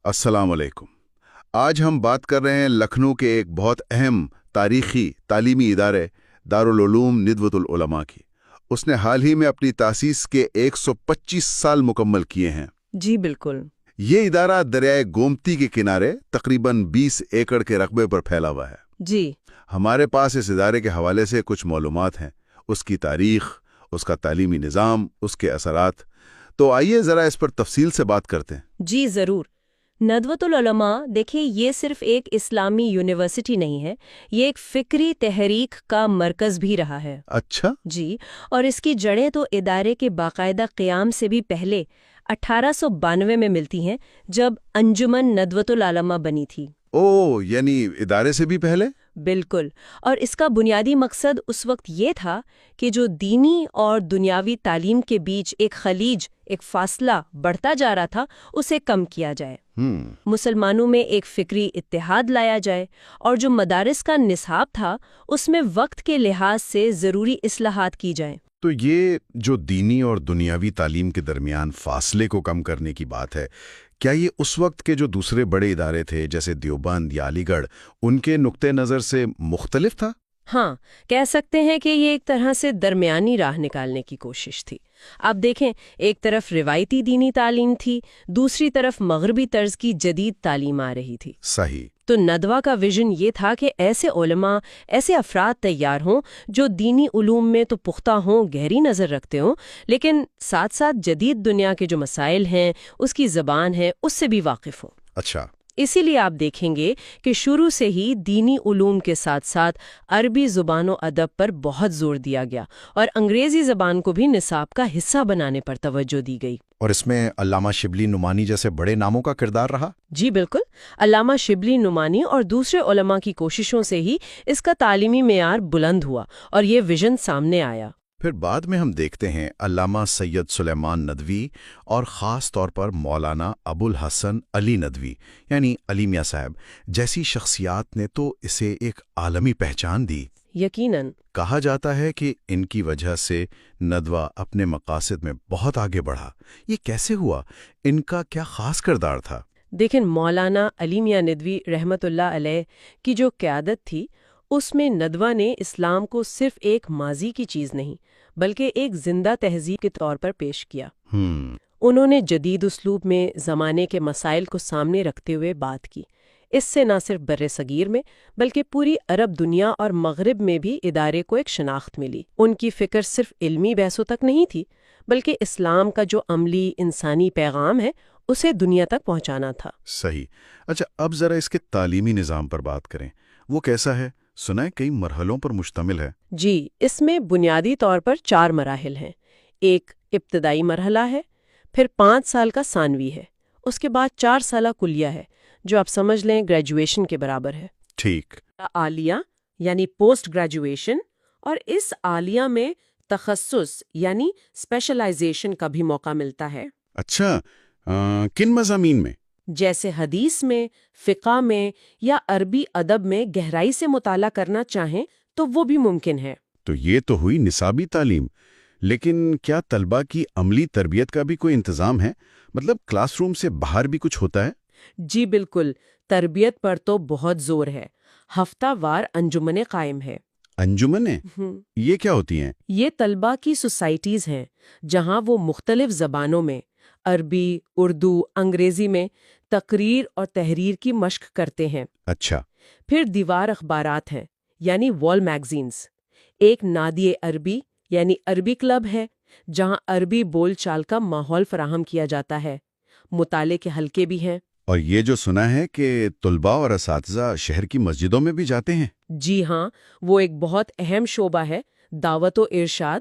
السلام علیکم۔ آج ہم بات کر رہے ہیں لکھنؤ کے ایک بہت اہم تاریخی تعلیمی ادارے دارالعلوم ندوۃ العلماء کی۔ اس نے حال ہی میں اپنی تاسیس کے 125 سال مکمل کیے ہیں۔ جی بالکل۔ یہ ادارہ دریائے گومتی کے کنارے تقریباً 20 ایکڑ کے رقبے پر پھیلا ہوا ہے۔ جی ہمارے پاس اس ادارے کے حوالے سے کچھ معلومات ہیں، اس کی تاریخ، اس کا تعلیمی نظام، اس کے اثرات۔ تو آئیے ذرا اس پر تفصیل سے بات کرتے ہیں۔ جی ضرور۔ ندوۃ العلماء دیکھیں، یہ صرف ایک اسلامی یونیورسٹی نہیں ہے، یہ ایک فکری تحریک کا مرکز بھی رہا ہے۔ اچھا۔ جی، اور اس کی جڑیں تو ادارے کے باقاعدہ قیام سے بھی پہلے 1892 میں ملتی ہیں، جب انجمن ندوۃ العلماء بنی تھی۔ یعنی ادارے سے بھی پہلے؟ بالکل، اور اس کا بنیادی مقصد اس وقت یہ تھا کہ جو دینی اور دنیاوی تعلیم کے بیچ ایک خلیج، ایک فاصلہ بڑھتا جا رہا تھا، اسے کم کیا جائے، مسلمانوں میں ایک فکری اتحاد لایا جائے، اور جو مدارس کا نصاب تھا اس میں وقت کے لحاظ سے ضروری اصلاحات کی جائیں۔ تو یہ جو دینی اور دنیاوی تعلیم کے درمیان فاصلے کو کم کرنے کی بات ہے، کیا یہ اس وقت کے جو دوسرے بڑے ادارے تھے جیسے دیوبند یا علی گڑھ، ان کے نقطہ نظر سے مختلف تھا؟ ہاں، کہہ سکتے ہیں کہ یہ ایک طرح سے درمیانی راہ نکالنے کی کوشش تھی۔ آپ دیکھیں، ایک طرف روایتی دینی تعلیم تھی، دوسری طرف مغربی طرز کی جدید تعلیم آ رہی تھی۔ صحیح۔ تو ندوہ کا ویژن یہ تھا کہ ایسے علماء، ایسے افراد تیار ہوں جو دینی علوم میں تو پختہ ہوں، گہری نظر رکھتے ہوں، لیکن ساتھ ساتھ جدید دنیا کے جو مسائل ہیں، اس کی زبان ہے، اس سے بھی واقف ہوں۔ اچھا۔ اسی لیے آپ دیکھیں گے کہ شروع سے ہی دینی علوم کے ساتھ ساتھ عربی زبان و ادب پر بہت زور دیا گیا، اور انگریزی زبان کو بھی نصاب کا حصہ بنانے پر توجہ دی گئی۔ اور اس میں علامہ شبلی نعمانی جیسے بڑے ناموں کا کردار رہا؟ جی بالکل، علامہ شبلی نعمانی اور دوسرے علماء کی کوششوں سے ہی اس کا تعلیمی معیار بلند ہوا اور یہ ویژن سامنے آیا۔ پھر بعد میں ہم دیکھتے ہیں علامہ سید سلیمان ندوی اور خاص طور پر مولانا ابو الحسن علی ندوی یعنی علی میاں صاحب جیسی شخصیات نے تو اسے ایک عالمی پہچان دی۔ یقیناً۔ کہا جاتا ہے کہ ان کی وجہ سے ندوہ اپنے مقاصد میں بہت آگے بڑھا۔ یہ کیسے ہوا؟ ان کا کیا خاص کردار تھا؟ دیکھیں، مولانا علی میاں ندوی رحمت اللہ علیہ کی جو قیادت تھی، اس میں ندوہ نے اسلام کو صرف ایک ماضی کی چیز نہیں بلکہ ایک زندہ تہذیب کے طور پر پیش کیا۔ انہوں نے جدید اسلوب میں زمانے کے مسائل کو سامنے رکھتے ہوئے بات کی۔ اس سے نہ صرف بر صغیر میں بلکہ پوری عرب دنیا اور مغرب میں بھی ادارے کو ایک شناخت ملی۔ ان کی فکر صرف علمی بحثوں تک نہیں تھی بلکہ اسلام کا جو عملی انسانی پیغام ہے اسے دنیا تک پہنچانا تھا۔ صحیح۔ اچھا، اب ذرا اس کے تعلیمی نظام پر بات کریں۔ وہ کیسا ہے؟ سنا ہے کئی مرحلوں پر مشتمل ہے۔ جی، اس میں بنیادی طور پر 4 مراحل ہیں۔ ایک ابتدائی مرحلہ ہے، پھر 5 سال کا ثانوی ہے، اس کے بعد 4 سالہ کلیہ ہے جو آپ سمجھ لیں گریجویشن کے برابر ہے۔ ٹھیک۔ عالیہ یعنی پوسٹ گریجویشن، اور اس عالیہ میں تخصص یعنی اسپیشلائزیشن کا بھی موقع ملتا ہے۔ اچھا، کن مضامین میں؟ جیسے حدیث میں، فقہ میں یا عربی ادب میں گہرائی سے مطالعہ کرنا چاہیں تو وہ بھی ممکن ہے۔ تو یہ تو ہوئی نصابی تعلیم، لیکن کیا طلبہ کی عملی تربیت کا بھی کوئی انتظام ہے؟ مطلب کلاس روم سے باہر بھی کچھ ہوتا ہے؟ جی بالکل، تربیت پر تو بہت زور ہے۔ ہفتہ وار انجمنیں قائم ہے۔ انجمنیں؟ یہ کیا ہوتی ہیں؟ یہ طلبہ کی سوسائٹیز ہیں جہاں وہ مختلف زبانوں میں، عربی، اردو، انگریزی میں تقریر اور تحریر کی مشق کرتے ہیں۔ اچھا۔ پھر دیوار اخبارات ہیں یعنی وال میگزینز، ایک نادی عربی یعنی عربی کلب ہے جہاں عربی بول چال کا ماحول فراہم کیا جاتا ہے۔ مطالعے کے حلقے بھی ہیں۔ اور یہ جو سنا ہے کہ طلباء اور اساتذہ شہر کی مسجدوں میں بھی جاتے ہیں؟ جی ہاں، وہ ایک بہت اہم شعبہ ہے، دعوت و ارشاد۔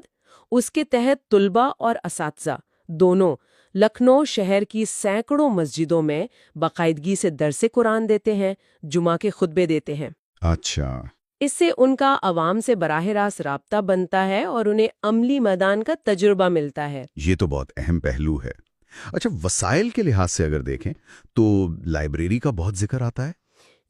اس کے تحت طلباء اور اساتذہ دونوں لکھنؤ شہر کی سینکڑوں مسجدوں میں باقاعدگی سے درس قرآن دیتے ہیں، جمعہ کے خطبے دیتے ہیں۔ اچھا۔ اس سے ان کا عوام سے براہ راست رابطہ بنتا ہے اور انہیں عملی میدان کا تجربہ ملتا ہے۔ یہ تو بہت اہم پہلو ہے۔ اچھا، وسائل کے لحاظ سے اگر دیکھیں تو لائبریری کا بہت ذکر آتا ہے۔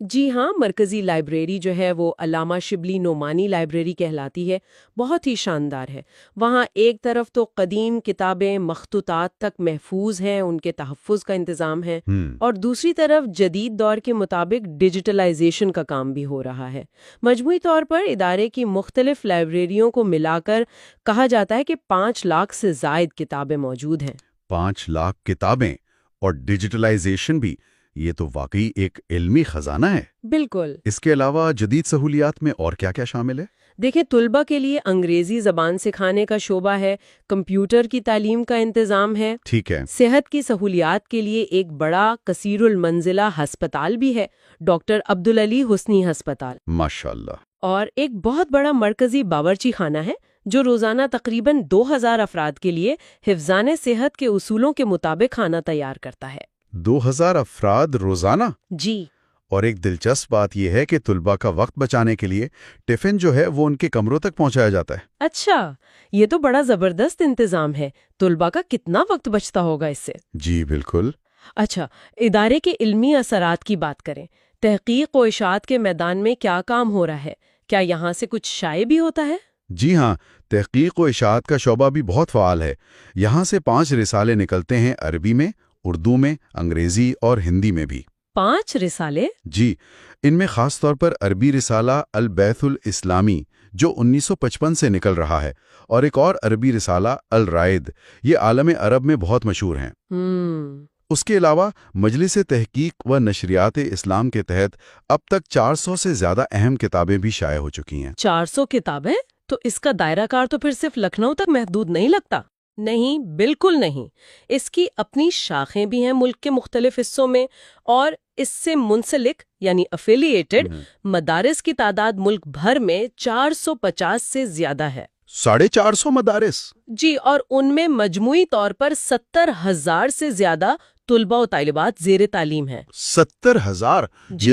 جی ہاں، مرکزی لائبریری جو ہے وہ علامہ شبلی نعمانی لائبریری کہلاتی ہے، بہت ہی شاندار ہے۔ وہاں ایک طرف تو قدیم کتابیں مخطوطات تک محفوظ ہیں، ان کے تحفظ کا انتظام ہے، اور دوسری طرف جدید دور کے مطابق ڈیجیٹلائزیشن کا کام بھی ہو رہا ہے۔ مجموعی طور پر ادارے کی مختلف لائبریریوں کو ملا کر کہا جاتا ہے کہ 5 لاکھ سے زائد کتابیں موجود ہیں۔ 5 لاکھ کتابیں اور ڈیجیٹلائزیشن بھی، یہ تو واقعی ایک علمی خزانہ ہے۔ بالکل۔ اس کے علاوہ جدید سہولیات میں اور کیا کیا شامل ہے؟ دیکھیں، طلبہ کے لیے انگریزی زبان سکھانے کا شعبہ ہے، کمپیوٹر کی تعلیم کا انتظام ہے، ٹھیک ہے۔ صحت کی سہولیات کے لیے ایک بڑا کثیر المنزلہ ہسپتال بھی ہے، ڈاکٹر عبدالعلی حسنی ہسپتال، ماشاءاللہ۔ اور ایک بہت بڑا مرکزی باورچی خانہ ہے جو روزانہ تقریباً 2000 افراد کے لیے حفظان صحت کے اصولوں کے مطابق کھانا تیار کرتا ہے۔ 2000 افراد روزانہ؟ جی۔ اور ایک دلچسپ بات یہ ہے کہ طلباء کا وقت بچانے کے لیے ٹفن جو ہے وہ ان کے کمروں تک پہنچایا جاتا ہے۔ اچھا، یہ تو بڑا زبردست انتظام ہے۔ طلباء کا کتنا وقت بچتا ہوگا اس سے؟ جی بالکل۔ اچھا، ادارے کے علمی اثرات کی بات کریں۔ تحقیق و اشاعت کے میدان میں کیا کام ہو رہا ہے؟ کیا یہاں سے کچھ شائع بھی ہوتا ہے؟ جی ہاں، تحقیق و اشاعت کا شعبہ بھی بہت فعال ہے۔ یہاں سے 5 رسالے نکلتے ہیں، عربی میں، اردو میں، انگریزی اور ہندی میں بھی۔ 5 رسالے؟ جی، ان میں خاص طور پر عربی رسالہ البیت الاسلامی جو 1955 سے نکل رہا ہے، اور ایک اور عربی رسالہ الرائد، یہ عالم عرب میں بہت مشہور ہیں۔ اس کے علاوہ مجلس تحقیق و نشریات اسلام کے تحت اب تک 400 سے زیادہ اہم کتابیں بھی شائع ہو چکی ہیں۔ 400 کتابیں؟ تو اس کا دائرہ کار تو پھر صرف لکھنؤ تک محدود نہیں لگتا؟ نہیں، بالکل نہیں۔ اس کی اپنی شاخیں بھی ہیں ملک کے مختلف حصوں میں، اور اس سے منسلک یعنی افیلیٹڈ مدارس کی تعداد ملک بھر میں 450 سے زیادہ ہے۔ 450 مدارس؟ جی، اور ان میں مجموعی طور پر 70,000 سے زیادہ طلباء و طالبات زیر تعلیم ہیں۔ 70,000؟ جی۔ یہ تو